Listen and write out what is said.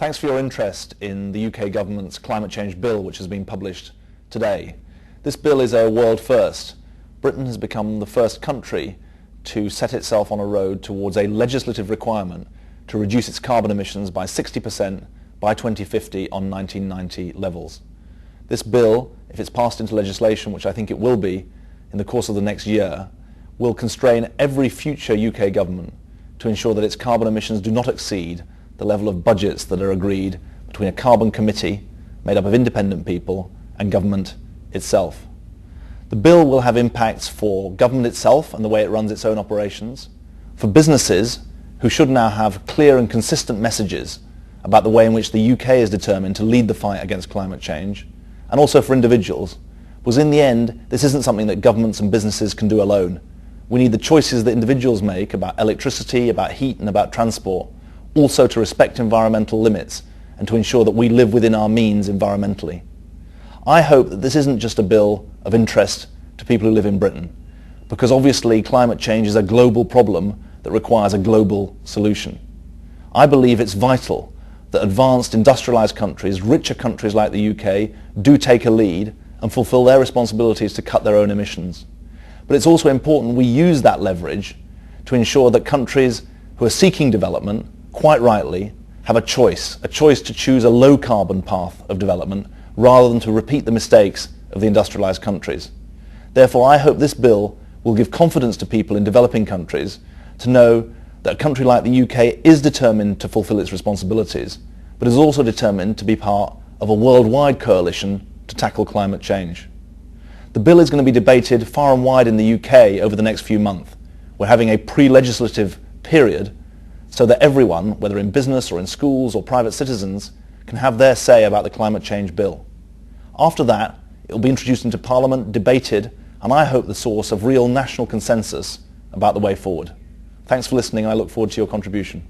Thanks for your interest in the UK government's climate change bill, which has been published today. This bill is a world first. Britain has become the first country to set itself on a road towards a legislative requirement to reduce its carbon emissions by 60% by 2050 on 1990 levels. This bill, if it's passed into legislation, which I think it will be in the course of the next year, will constrain every future UK government to ensure that its carbon emissions do not exceed the level of budgets that are agreed between a carbon committee made up of independent people and government itself. The bill will have impacts for government itself and the way it runs its own operations, for businesses who should now have clear and consistent messages about the way in which the UK is determined to lead the fight against climate change, and also for individuals, because in the end this isn't something that governments and businesses can do alone. We need the choices that individuals make about electricity, about heat and about transport, also to respect environmental limits and to ensure that we live within our means environmentally. I hope that this isn't just a bill of interest to people who live in Britain, because obviously climate change is a global problem that requires a global solution. I believe it's vital that advanced industrialised countries, richer countries like the UK, do take a lead and fulfil their responsibilities to cut their own emissions. But it's also important we use that leverage to ensure that countries who are seeking development, quite rightly, have a choice to choose a low carbon path of development rather than to repeat the mistakes of the industrialised countries. Therefore, I hope this bill will give confidence to people in developing countries to know that a country like the UK is determined to fulfil its responsibilities, but is also determined to be part of a worldwide coalition to tackle climate change. The bill is going to be debated far and wide in the UK over the next few months. We're having a pre-legislative period so that everyone, whether in business or in schools or private citizens, can have their say about the climate change bill. After that, it will be introduced into Parliament, debated, and I hope the source of real national consensus about the way forward. Thanks for listening. I look forward to your contribution.